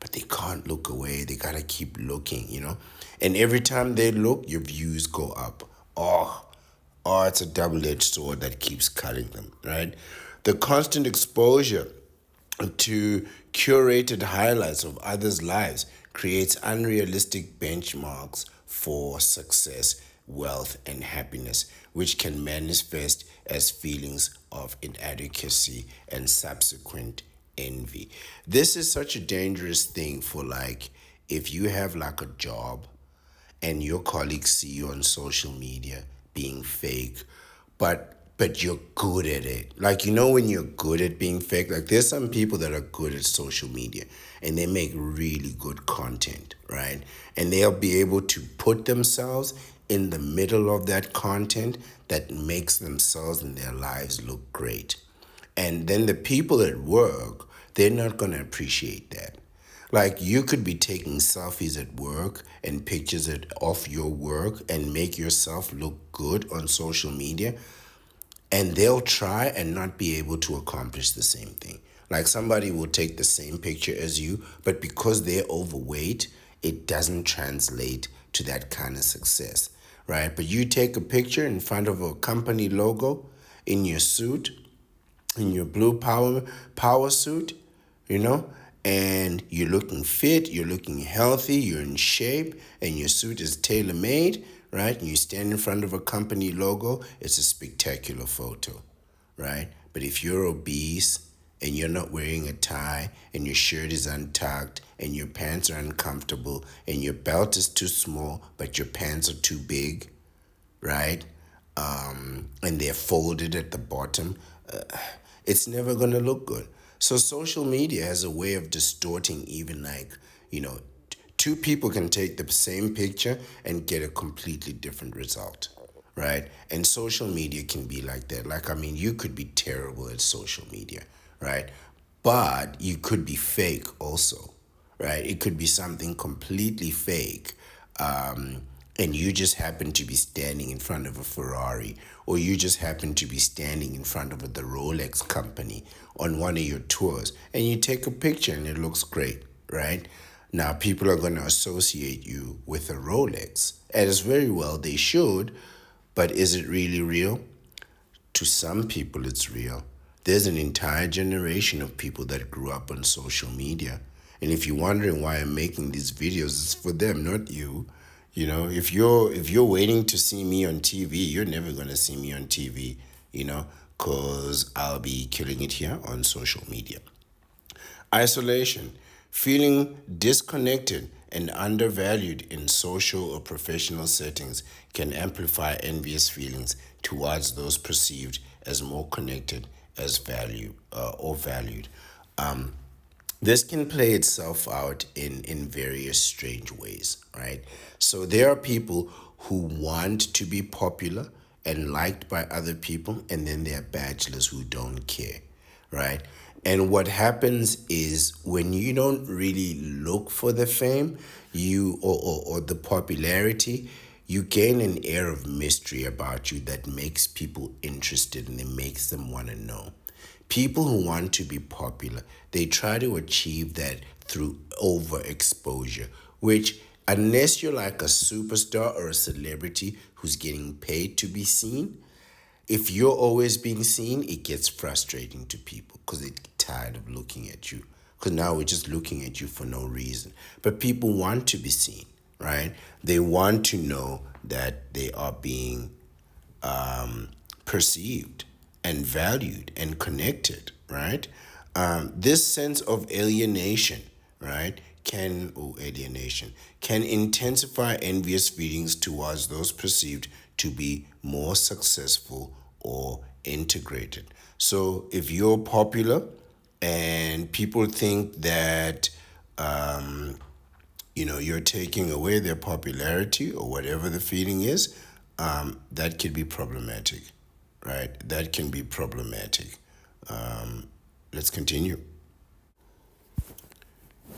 But they can't look away. They gotta keep looking, you know? And every time they look, your views go up. Oh, it's a double-edged sword that keeps cutting them, right? The constant exposure to curated highlights of others' lives creates unrealistic benchmarks for success, wealth, and happiness, which can manifest as feelings of inadequacy and subsequent envy. This is such a dangerous thing for, like, if you have like a job and your colleagues see you on social media being fake, but you're good at it. Like, you know, when you're good at being fake, like there's some people that are good at social media and they make really good content, right? And they'll be able to put themselves in the middle of that content that makes themselves and their lives look great. And then the people at work, they're not going to appreciate that. Like, you could be taking selfies at work and pictures of your work and make yourself look good on social media, and they'll try and not be able to accomplish the same thing. Like, somebody will take the same picture as you, but because they're overweight, it doesn't translate to that kind of success, right? But you take a picture in front of a company logo in your suit, in your blue power suit, you know, and you're looking fit, you're looking healthy, you're in shape, and your suit is tailor made, right? And you stand in front of a company logo, it's a spectacular photo, right? But if you're obese and you're not wearing a tie and your shirt is untucked and your pants are uncomfortable and your belt is too small but your pants are too big, right? And they're folded at the bottom, it's never going to look good. So social media has a way of distorting even like, you know, two people can take the same picture and get a completely different result, right? And social media can be like that. Like, I mean, you could be terrible at social media, right? But you could be fake also, right? It could be something completely fake. And you just happen to be standing in front of a Ferrari, or you just happen to be standing in front of the Rolex company on one of your tours, and you take a picture and it looks great, right? Now, people are going to associate you with a Rolex, as very well they should, but is it really real? To some people, it's real. There's an entire generation of people that grew up on social media. And if you're wondering why I'm making these videos, it's for them, not you. You know, if you're waiting to see me on TV, you're never gonna see me on TV, you know, cause I'll be killing it here on social media. Isolation, feeling disconnected and undervalued in social or professional settings can amplify envious feelings towards those perceived as more connected as value or valued. This can play itself out in various strange ways, right? So there are people who want to be popular and liked by other people, and then there are bachelors who don't care, right? And what happens is when you don't really look for the fame, or the popularity, you gain an air of mystery about you that makes people interested and it makes them want to know. People who want to be popular, they try to achieve that through overexposure, which, unless you're like a superstar or a celebrity who's getting paid to be seen, if you're always being seen, it gets frustrating to people because they get tired of looking at you. Because now we're just looking at you for no reason. But people want to be seen, right? They want to know that they are being perceived and valued and connected, right? This sense of alienation, right, can intensify envious feelings towards those perceived to be more successful or integrated. So if you're popular and people think that you're taking away their popularity or whatever the feeling is, that could be problematic, right? That can be problematic. Let's continue.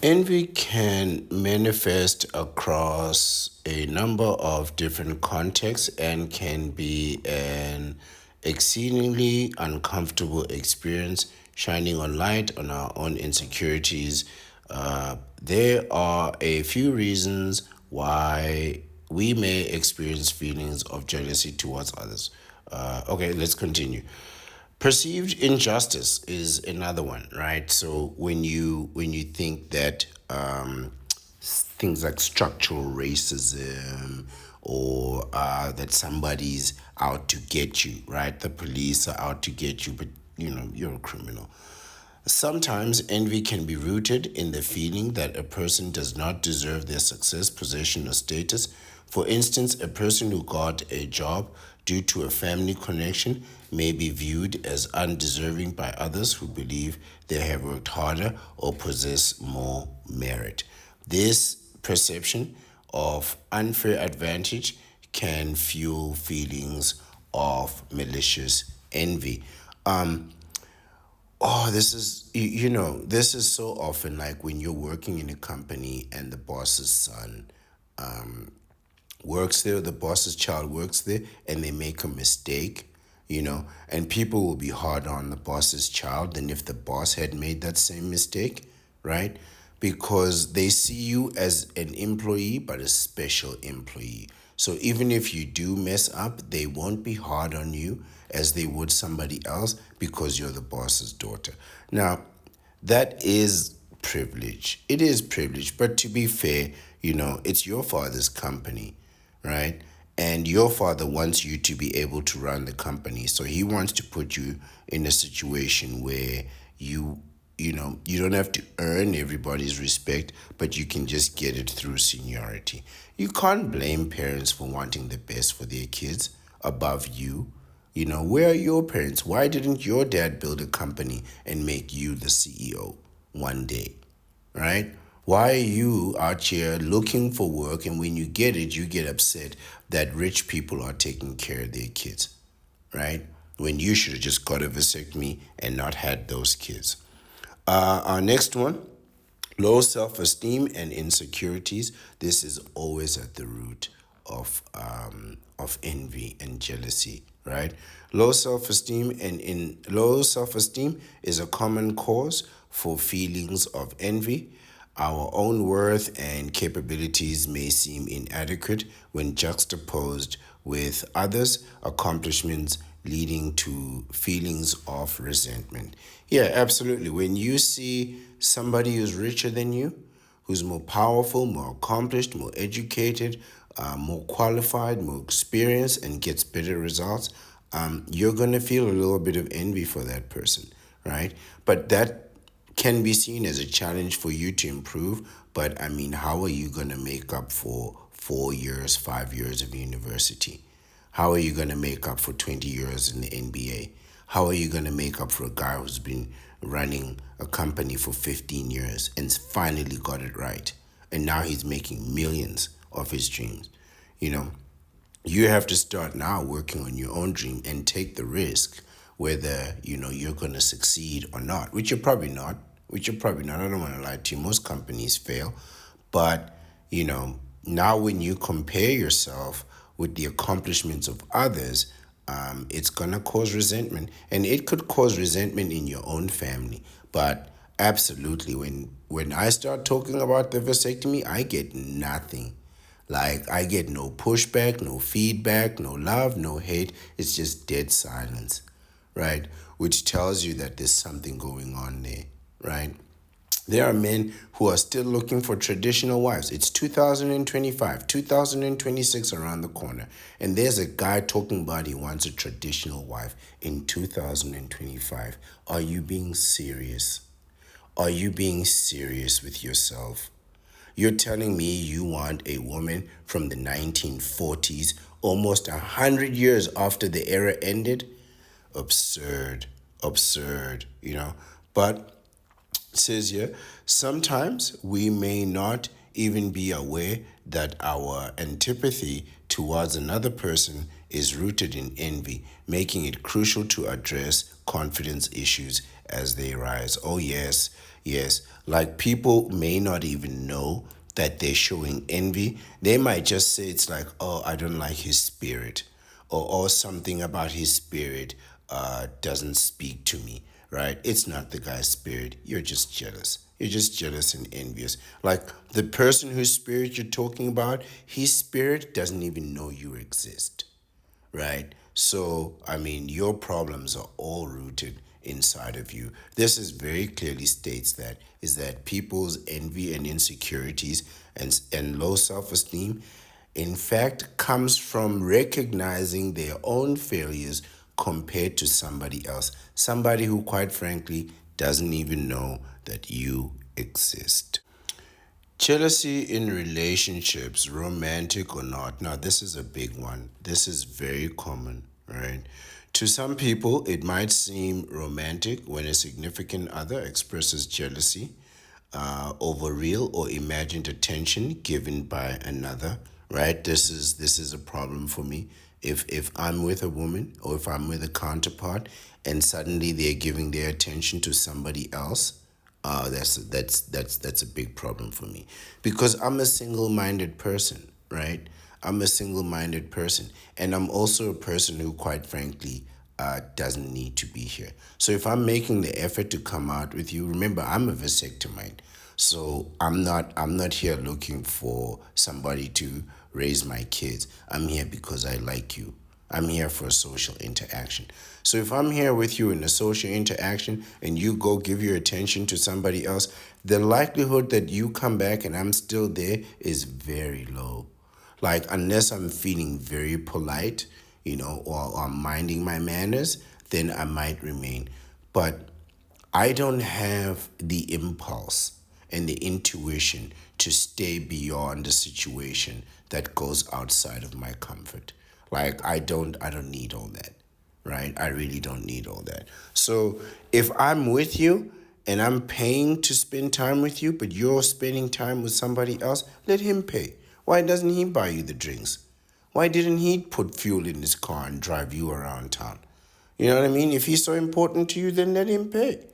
Envy can manifest across a number of different contexts and can be an exceedingly uncomfortable experience, shining a light on our own insecurities. There are a few reasons why we may experience feelings of jealousy towards others. Okay, let's continue. Perceived injustice is another one, right? So when you think that things like structural racism, or that somebody's out to get you, right? The police are out to get you, but you're a criminal. Sometimes envy can be rooted in the feeling that a person does not deserve their success, position, or status. For instance, a person who got a job due to a family connection may be viewed as undeserving by others who believe they have worked harder or possess more merit. This perception of unfair advantage can fuel feelings of malicious envy. Oh, this is so often like when you're working in a company and the boss's son works there, the boss's child works there, and they make a mistake, and people will be harder on the boss's child than if the boss had made that same mistake, right? Because they see you as an employee, but a special employee. So even if you do mess up, they won't be hard on you as they would somebody else because you're the boss's daughter. Now, that is privilege. It is privilege, but to be fair, it's your father's company, right? And your father wants you to be able to run the company. So he wants to put you in a situation where you you don't have to earn everybody's respect, but you can just get it through seniority. You can't blame parents for wanting the best for their kids above you. Where are your parents? Why didn't your dad build a company and make you the CEO one day? Right? Why are you out here looking for work, and when you get it, you get upset that rich people are taking care of their kids, right? When you should have just got a vasectomy and not had those kids. Our next one, low self-esteem and insecurities. This is always at the root of envy and jealousy, right? Low self-esteem is a common cause for feelings of envy. Our own worth and capabilities may seem inadequate when juxtaposed with others' accomplishments, leading to feelings of resentment. Yeah, absolutely. When you see somebody who's richer than you, who's more powerful, more accomplished, more educated, more qualified, more experienced, and gets better results, you're going to feel a little bit of envy for that person, right? But that can be seen as a challenge for you to improve. But I mean, how are you going to make up for 4 years, 5 years of university? How are you going to make up for 20 years in the NBA? How are you going to make up for a guy who's been running a company for 15 years and finally got it right? And now he's making millions of his dreams. You know, you have to start now working on your own dream and take the risk whether you're going to succeed or not, which you're probably not. I don't want to lie to you, most companies fail. But now when you compare yourself with the accomplishments of others, it's going to cause resentment, and it could cause resentment in your own family. But absolutely, when I start talking about the vasectomy, I get nothing. Like, I get no pushback, no feedback, no love, no hate. It's just dead silence, right? Which tells you that there's something going on there, right? There are men who are still looking for traditional wives. It's 2025, 2026 around the corner. And there's a guy talking about he wants a traditional wife in 2025. Are you being serious? Are you being serious with yourself? You're telling me you want a woman from the 1940s, almost 100 years after the era ended? Absurd, absurd. But it says here, sometimes we may not even be aware that our antipathy towards another person is rooted in envy, making it crucial to address confidence issues as they arise. Oh, yes, yes. Like, people may not even know that they're showing envy. They might just say it's like, oh, I don't like his spirit, or something about his spirit doesn't speak to me, right? It's not the guy's spirit. You're just jealous. You're just jealous and envious. Like, the person whose spirit you're talking about, his spirit doesn't even know you exist, right? So, I mean, your problems are all rooted inside of you. This is very clearly states that is that people's envy and insecurities and low self-esteem, in fact, comes from recognizing their own failures compared to somebody else. Somebody who, quite frankly, doesn't even know that you exist. Jealousy in relationships, romantic or not. Now, this is a big one. This is very common, right? To some people, it might seem romantic when a significant other expresses jealousy over real or imagined attention given by another, right? This is a problem for me. If I'm with a woman or if I'm with a counterpart and suddenly they're giving their attention to somebody else, that's a big problem for me, because I'm a single-minded person, right? I'm a single-minded person, and I'm also a person who, quite frankly, doesn't need to be here. So if I'm making the effort to come out with you, remember, I'm a vasectomite, so I'm not here looking for somebody to raise my kids. I'm here because I like you. I'm here for a social interaction. So if I'm here with you in a social interaction and you go give your attention to somebody else, the likelihood that you come back and I'm still there is very low. Like, unless I'm feeling very polite, or I'm minding my manners, then I might remain. But I don't have the impulse and the intuition to stay beyond a situation that goes outside of my comfort. Like, I don't need all that. Right? I really don't need all that. So if I'm with you and I'm paying to spend time with you, but you're spending time with somebody else, let him pay. Why doesn't he buy you the drinks? Why didn't he put fuel in his car and drive you around town? You know what I mean? If he's so important to you, then let him pay.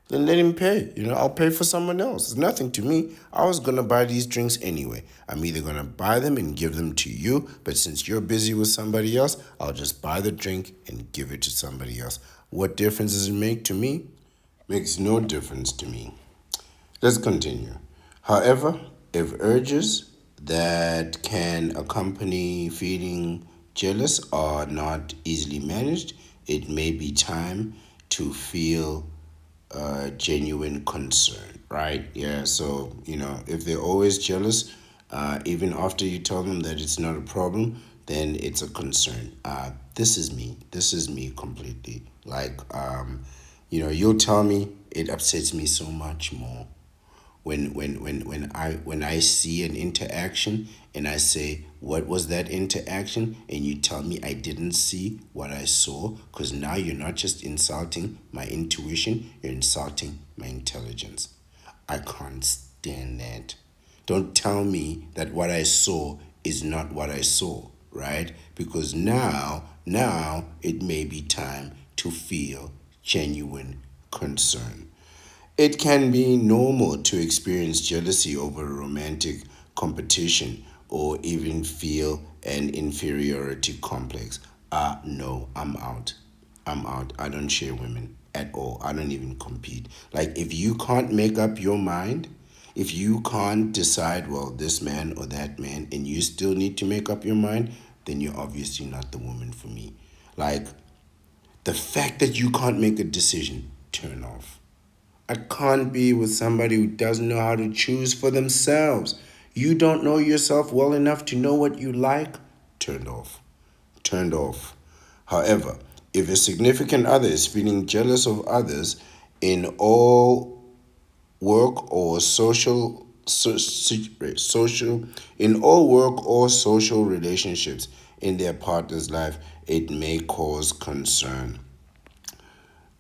Then let him pay. I'll pay for someone else. It's nothing to me. I was going to buy these drinks anyway. I'm either going to buy them and give them to you, but since you're busy with somebody else, I'll just buy the drink and give it to somebody else. What difference does it make to me? Makes no difference to me. Let's continue. However, if urges that can accompany feeling jealous are not easily managed, it may be time to feel genuine concern, right? Yeah, so, if they're always jealous, even after you tell them that it's not a problem, then it's a concern. This is me. This is me completely. Like, you'll tell me it upsets me so much more when I see an interaction and I say, what was that interaction? And you tell me I didn't see what I saw, because now you're not just insulting my intuition, you're insulting my intelligence. I can't stand that. Don't tell me that what I saw is not what I saw, right? Because now it may be time to feel genuine concern. It can be normal to experience jealousy over a romantic competition or even feel an inferiority complex. No, I'm out. I'm out. I don't share women at all. I don't even compete. Like, if you can't make up your mind, if you can't decide, well, this man or that man, and you still need to make up your mind, then you're obviously not the woman for me. Like, the fact that you can't make a decision, turn off. I can't be with somebody who doesn't know how to choose for themselves. You don't know yourself well enough to know what you like? Turned off. Turned off. However, if a significant other is feeling jealous of others in all work or social in all work or social relationships in their partner's life, it may cause concern.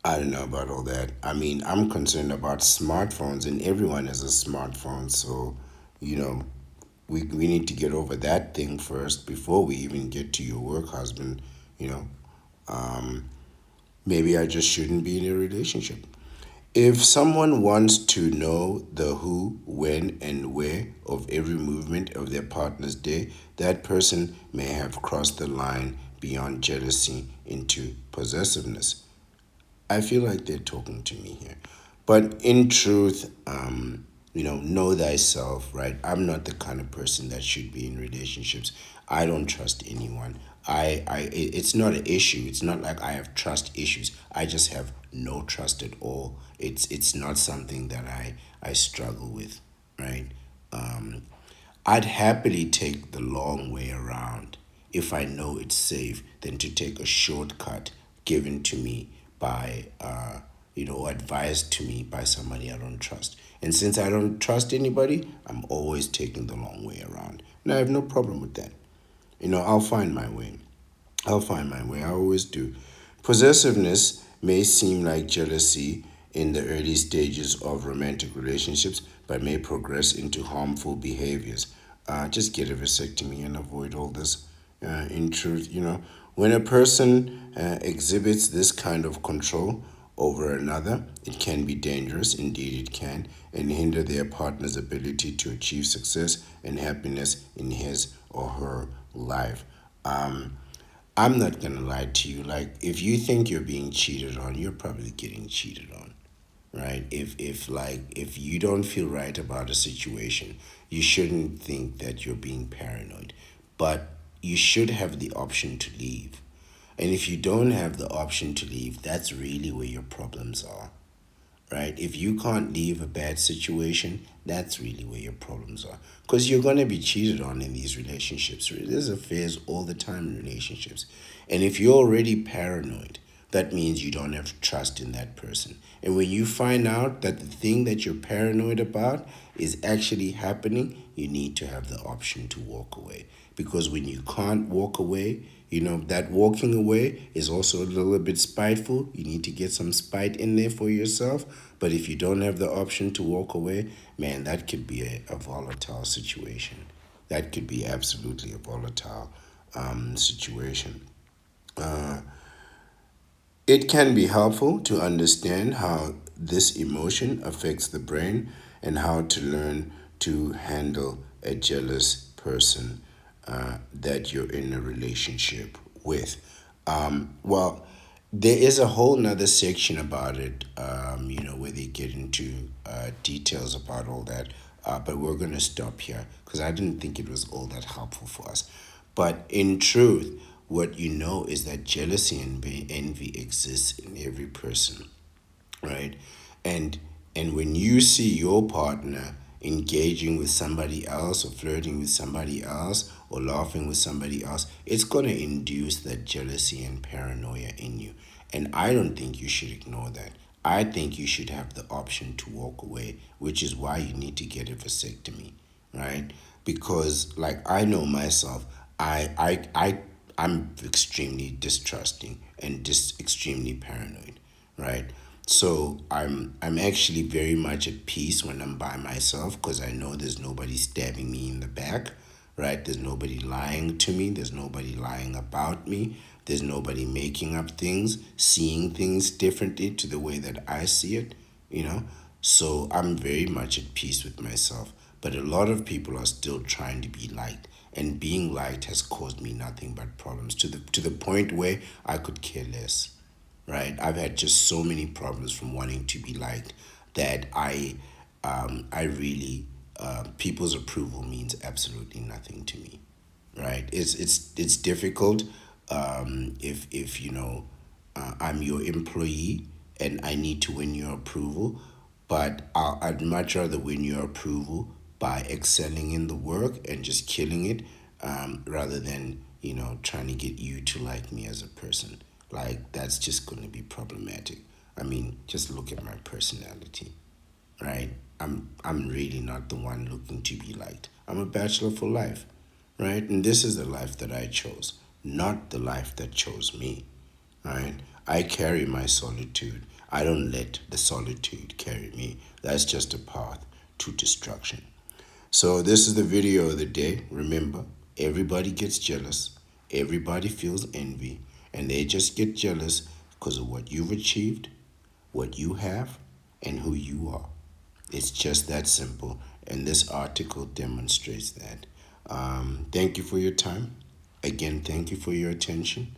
I don't know about all that. I mean, I'm concerned about smartphones, and everyone has a smartphone. So, you know, we need to get over that thing first before we even get to your work husband. You know, maybe I just shouldn't be in a relationship. If someone wants to know the who, when, and where of every movement of their partner's day, that person may have crossed the line beyond jealousy into possessiveness. I feel like they're talking to me here. But in truth, know thyself, right? I'm not the kind of person that should be in relationships. I don't trust anyone. It's not an issue. It's not like I have trust issues. I just have no trust at all. It's not something that I struggle with, right? I'd happily take the long way around if I know it's safe than to take a shortcut given to me by, or advised to me by somebody I don't trust. And since I don't trust anybody, I'm always taking the long way around. And I have no problem with that. I'll find my way. I'll find my way. I always do. Possessiveness may seem like jealousy in the early stages of romantic relationships, but may progress into harmful behaviors. Just get a vasectomy and avoid all this. In truth, when a person exhibits this kind of control over another, it can be dangerous, indeed, it can, and hinder their partner's ability to achieve success and happiness in his or her life. I'm not gonna lie to you. Like, if you think you're being cheated on, you're probably getting cheated on, right? If you don't feel right about a situation, you shouldn't think that you're being paranoid. but you should have the option to leave. And if you don't have the option to leave, that's really where your problems are, right? If you can't leave a bad situation, that's really where your problems are. Because you're going to be cheated on in these relationships. There's affairs all the time in relationships. And if you're already paranoid, that means you don't have trust in that person. And when you find out that the thing that you're paranoid about is actually happening, you need to have the option to walk away. Because when you can't walk away, that walking away is also a little bit spiteful. You need to get some spite in there for yourself. But if you don't have the option to walk away, man, that could be a volatile situation. That could be absolutely a volatile situation. It can be helpful to understand how this emotion affects the brain and how to learn to handle a jealous person that you're in a relationship with. Well, there is a whole nother section about it, where they get into details about all that. But we're going to stop here because I didn't think it was all that helpful for us. But in truth, what you know is that jealousy and envy exists in every person, right? And and when you see your partner engaging with somebody else or flirting with somebody else or laughing with somebody else, it's going to induce that jealousy and paranoia in you. And I don't think you should ignore that. I think you should have the option to walk away, which is why you need to get a vasectomy, right? Because like I know myself, I'm extremely distrusting and just extremely paranoid, right? So I'm actually very much at peace when I'm by myself because I know there's nobody stabbing me in the back, right? There's nobody lying to me. There's nobody lying about me. There's nobody making up things, seeing things differently to the way that I see it, you know? So I'm very much at peace with myself. But a lot of people are still trying to be liked. And being liked has caused me nothing but problems to the point where I could care less, right? I've had just so many problems from wanting to be liked that I really people's approval means absolutely nothing to me, right? It's difficult if I'm your employee and I need to win your approval, but I'd much rather win your approval by excelling in the work and just killing it, rather than trying to get you to like me as a person. Like that's just going to be problematic. I mean, just look at my personality, right? I'm really not the one looking to be liked. I'm a bachelor for life, right? And this is the life that I chose, not the life that chose me, right? I carry my solitude. I don't let the solitude carry me. That's just a path to destruction. So this is the video of the day. Remember, everybody gets jealous. Everybody feels envy. And they just get jealous because of what you've achieved, what you have, and who you are. It's just that simple. And this article demonstrates that. Thank you for your time. Again, thank you for your attention.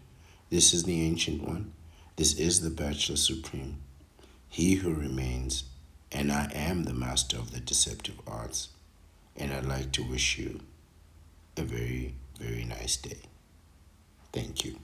This is the Ancient One. This is the Bachelor Supreme. He who remains, and I am the master of the deceptive arts. And I'd like to wish you a very, very nice day. Thank you.